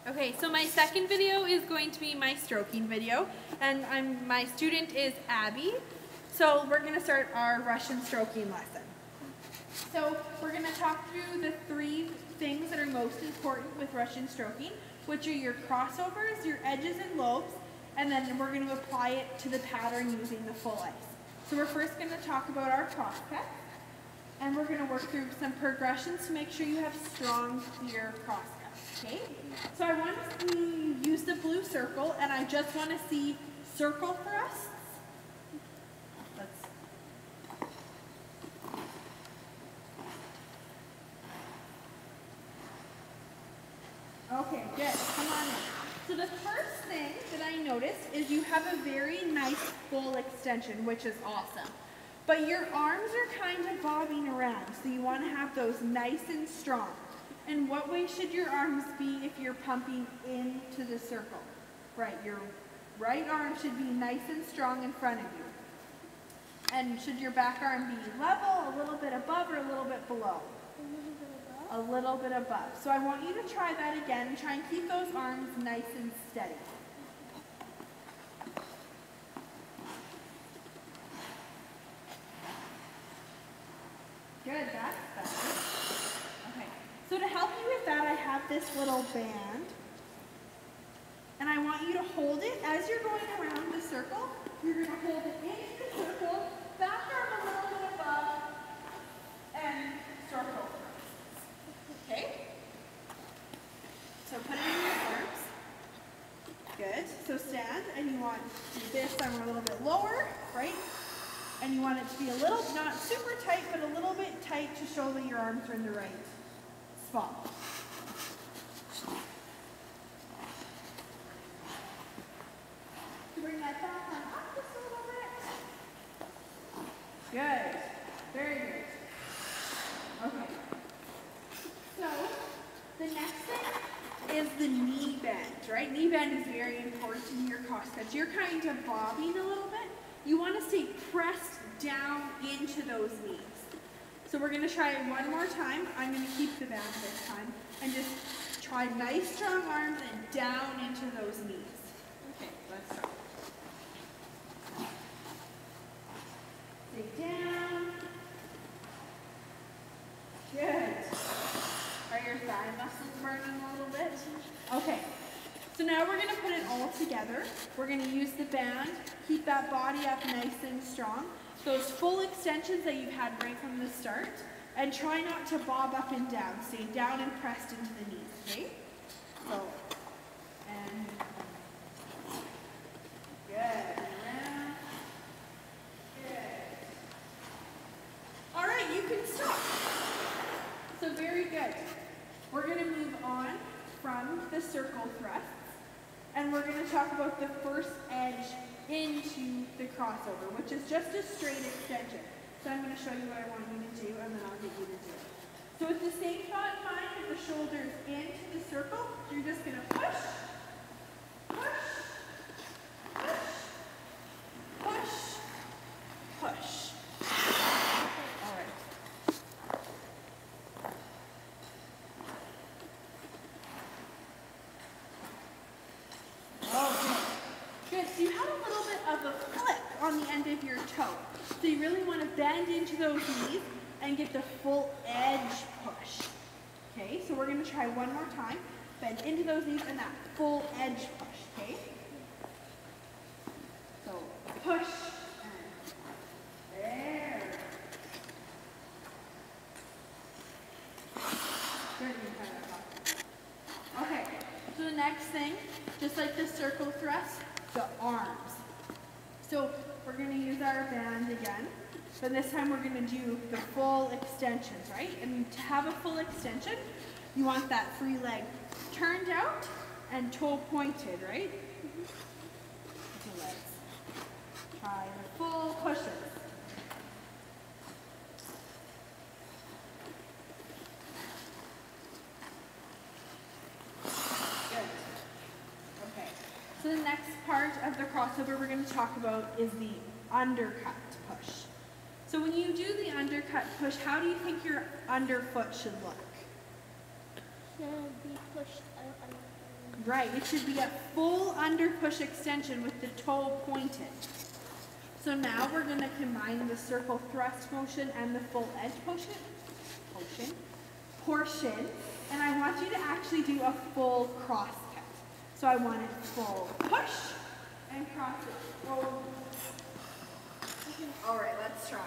Okay, so my second video is going to be my stroking video, and my student is Abby. So we're going to start our Russian stroking lesson. So we're going to talk through the 3 things that are most important with Russian stroking, which are your crossovers, your edges and lobes, and then we're going to apply it to the pattern using the full ice. So we're first going to talk about our cross cut, and we're going to work through some progressions to make sure you have strong, clear cross cuts, okay? So I want to see you use the blue circle, and I just want to see circle thrusts. Okay, good. Come on in. So the first thing that I noticed is you have a very nice full extension, which is awesome. But your arms are kind of bobbing around, so you want to have those nice and strong. And what way should your arms be if you're pumping into the circle? Right, your right arm should be nice and strong in front of you. And should your back arm be level, a little bit above, or a little bit below? A little bit above. So I want you to try that again and try and keep those arms nice and steady. Good, that's better. Okay, so to help you with that, I have this little band. And I want you to hold it as you're going around the circle. You're going to hold it into the circle, back arm a little bit above, and circle. Okay? So put it in your arms. Good. So stand, and you want this arm a little bit lower, right? And you want it to be a little, not super tight, but a little bit tight to show that your arms are in the right spot. Bring that back on up just a little bit. Good. Very good. Okay. So, the next thing is the knee bend, right? Knee bend is very important in your cross cuts. You're kind of bobbing a little bit. You want to stay pressed down into those knees. So we're going to try it one more time. I'm going to keep the band this time. And just try nice strong arms and down into those knees. Okay, let's try. Stay down. Good. Are your thigh muscles burning a little bit? Okay. So now we're going to put it all together. We're going to use the band, keep that body up nice and strong. Those full extensions that you've had right from the start. And try not to bob up and down. Stay down and pressed into the knees, okay? So, and good. Around. Good. All right, you can stop. So very good. We're going to move on from the circle thrusts, and we're going to talk about the first edge into the crossover, which is just a straight extension. So I'm going to show you what I want you to do, and then I'll get you to do it. So with the same thought in mind, with the shoulders into the circle, you're just going to push, push, push, push, push. All right. Okay. Good. So you have a little bit of a flip on the end of your toe. So you really want to bend into those knees and get the full edge push. Okay, so we're going to try one more time. Bend into those knees and that full edge push, okay? So push and there. Good. Okay, so the next thing, just like the circle thrust, the arms. So we're going to use our band again, but this time we're going to do the full extensions, right? And to have a full extension, you want that free leg turned out and toe pointed, right? So let's try the full pushes. Good. Okay. So the next part of the crossover we're going to talk about is the undercut push. So when you do the undercut push, how do you think your underfoot should look? Should be pushed out. Right, it should be a full under push extension with the toe pointed. So now we're going to combine the circle thrust motion and the full edge portion. And I want you to actually do a full cross cut. So I want it full push and cross it over. All right, let's try.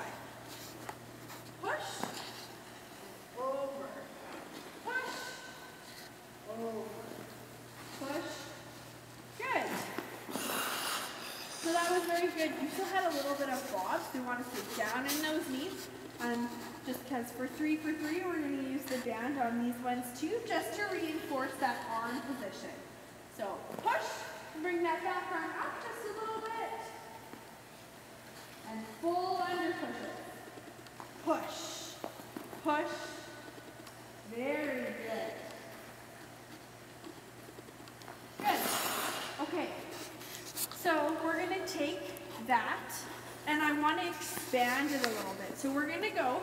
Push, over, push, over, push. Good. So that was very good. You still had a little bit of bob, so you want to sit down in those knees. Just because for three, we're going to use the band on these ones too, just to reinforce that arm position. So push, bring that back arm up just a little bit. And full under push it. Push, push. Very good. Good. Okay. So we're going to take that and I want to expand it a little bit. So we're going to go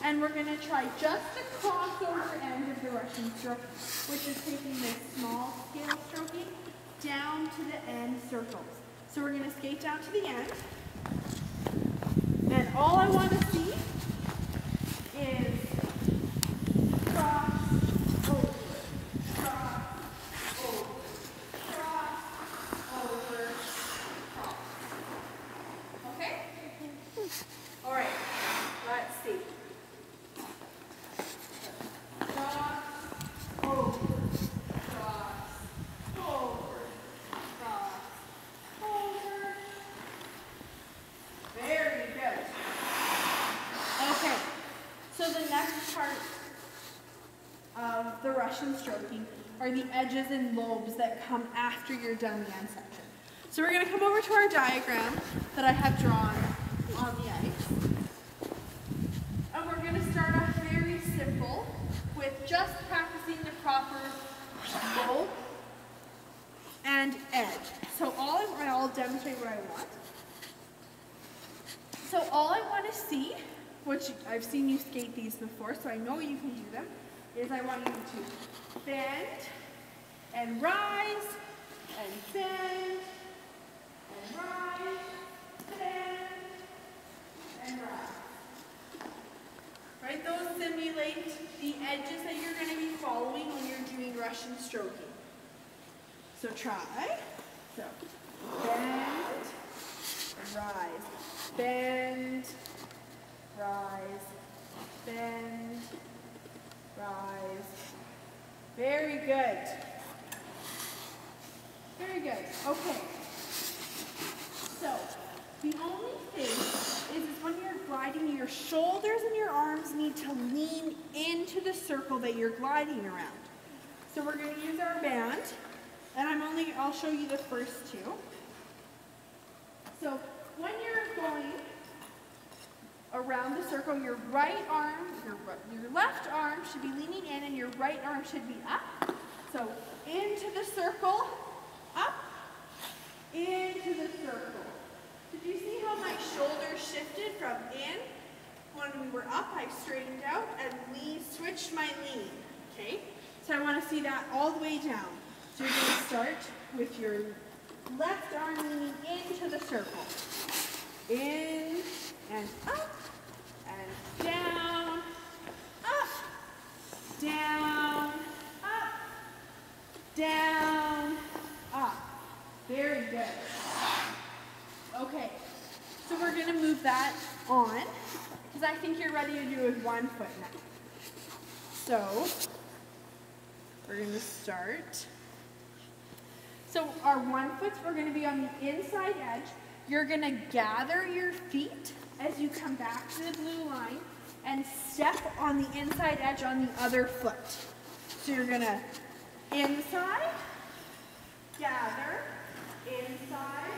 and we're going to try just the crossover end of the Russian stroke, which is taking this small scale stroking down to the end circles. So we're going to skate down to the end. And all I want to see is cross, over, cross, over, cross, over, cross. Okay? All right, let's see. Cross, over, cross, over, cross, over. Very good. Okay, so the next part of the Russian stroking are the edges and lobes that come after you're done the end section. So we're going to come over to our diagram that I have drawn on the ice. And we're going to start off very simple with just practicing the proper lobe and edge. So I'll demonstrate what I want. So all I want to see, which I've seen you skate these before, so I know you can do them, is I want you to bend and rise and bend and rise, bend and rise. Right? Those simulate the edges that you're going to be following when you're doing Russian stroking. So try. So bend, rise, bend, rise, bend, rise. Very good. Very good. Okay. So the only thing is when you're gliding, your shoulders and your arms need to lean into the circle that you're gliding around. So we're going to use our band, and I'll show you the first two. So when you're going around the circle, your right arm, your left arm should be leaning in and your right arm should be up. So into the circle, up, into the circle. Did you see how my shoulders shifted from in? When we were up, I straightened out and switched my lean. Okay? So I want to see that all the way down. So you're going to start with your left arm leaning into the circle. In and up and down, up, down, up, down, up. Very good. Okay, so we're going to move that on because I think you're ready to do it with one foot now. So we're going to start. So our 1 foot, we're going to be on the inside edge. You're going to gather your feet as you come back to the blue line and step on the inside edge on the other foot. So you're going to inside, gather, inside,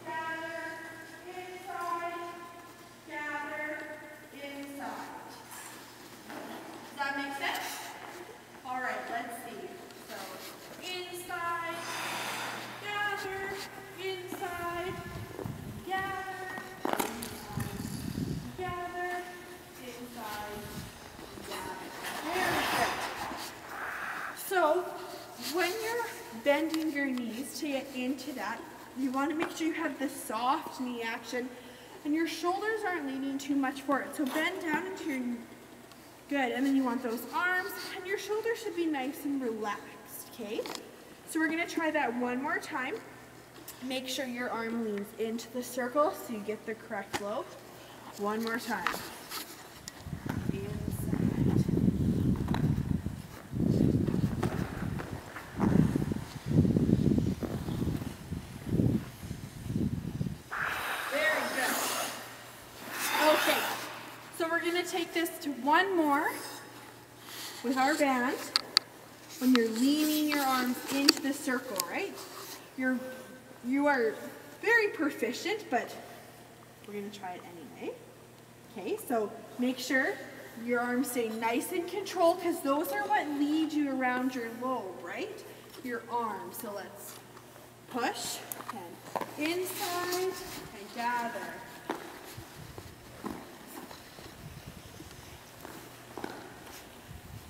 gather, inside, gather, inside. Does that make sense? All right, let's see. So inside, gather, inside, gather, inside, gather, inside, gather. Very good. So when you're bending your knees to get into that, you want to make sure you have the soft knee action and your shoulders aren't leaning too much forward. So bend down into your knee. Good, and then you want those arms and your shoulders should be nice and relaxed, okay? So we're gonna try that one more time. Make sure your arm leans into the circle so you get the correct flow. One more time. Inside. Very good. Okay, so we're gonna take this to one more with our band. When you're leaning your arms into the circle, right? You are very proficient, but we're gonna try it anyway. Okay, so make sure your arms stay nice and controlled because those are what lead you around your lobe, right? Your arms. So let's push and inside and gather.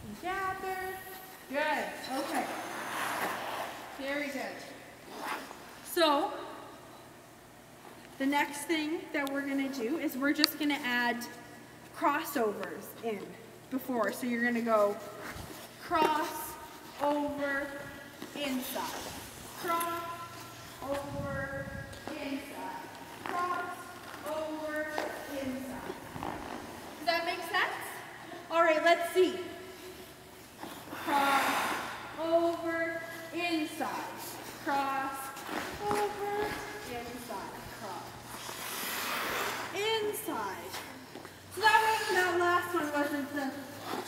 And gather. Good, okay. Very good. So, the next thing that we're gonna do is we're just gonna add crossovers in before. So you're gonna go cross, over, inside. Cross, over, inside. Cross, over, inside. Does that make sense? All right, let's see. Cross, over, inside. Cross, over, inside. Cross, inside. So that last one wasn't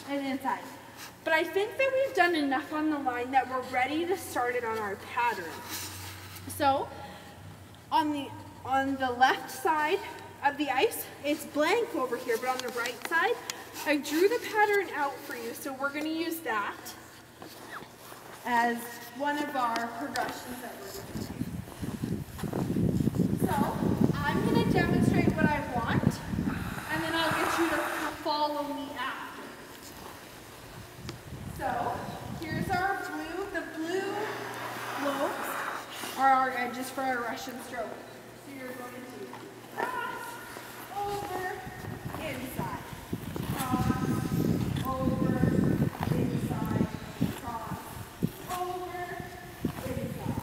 an inside. But I think that we've done enough on the line that we're ready to start it on our pattern. So on the left side of the ice, it's blank over here, but on the right side, I drew the pattern out for you, so we're going to use that as one of our progressions that we're going to do. So I'm going to demonstrate what I want, and then I'll get you to follow me after. So here's our blue. The blue lobes are our edges for our Russian stroke. So you're going to cross, over, inside. Cross, over, inside. Cross, over, inside.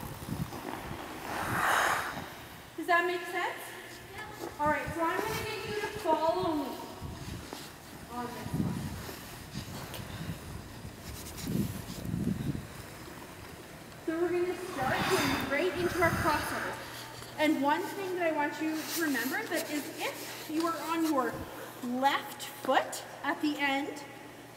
Does that make sense? Yeah. All right, so I'm going to get you to follow me on this one. So we're going to start going right into our crossovers. And one thing that I want you to remember that is if you are on your left foot at the end,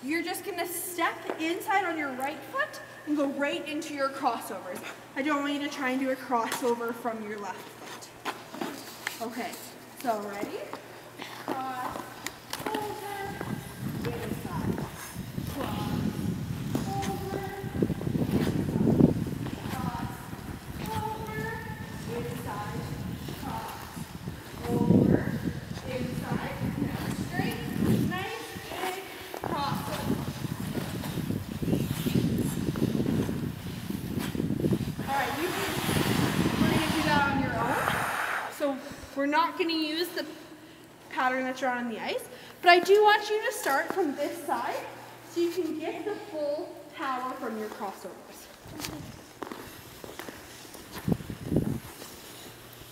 you're just going to step inside on your right foot and go right into your crossovers. I don't want you to try and do a crossover from your left foot. Okay, so ready? Cross, over, inside. Cross, over, inside. Cross, over, inside. Cross, over, inside. Now straight, nice, big crossover. All right, we're going to do that on your own. So we're not going to use the pattern that's drawn on the ice, but I do want you to start from this side so you can get the full power from your crossovers.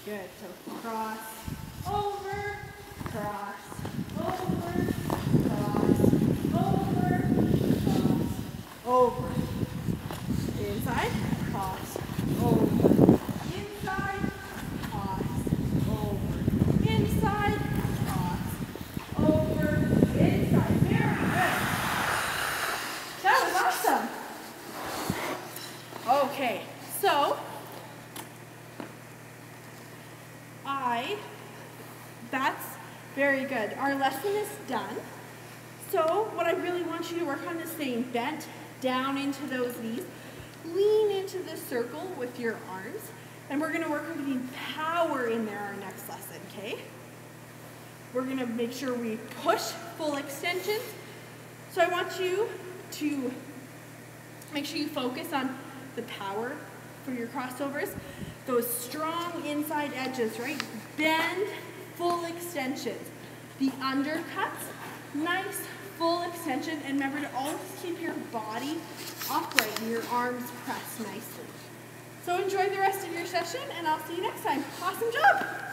Good, so cross, over, cross, over, cross, over, cross, over. Inside, cross, over, inside, cross, over, inside, cross, over, inside. Very good. That was awesome. Okay, so that's very good. Our lesson is done. So what I really want you to work on is staying bent down into those knees. Lean into the circle with your arms. And we're going to work on getting power in there our next lesson, okay? We're going to make sure we push full extensions. So I want you to make sure you focus on the power for your crossovers. Those strong inside edges, right? Bend, full extensions. The undercuts, nice full extension. And remember to always keep your body upright and your arms pressed nicely. So enjoy the rest of your session, and I'll see you next time. Awesome job!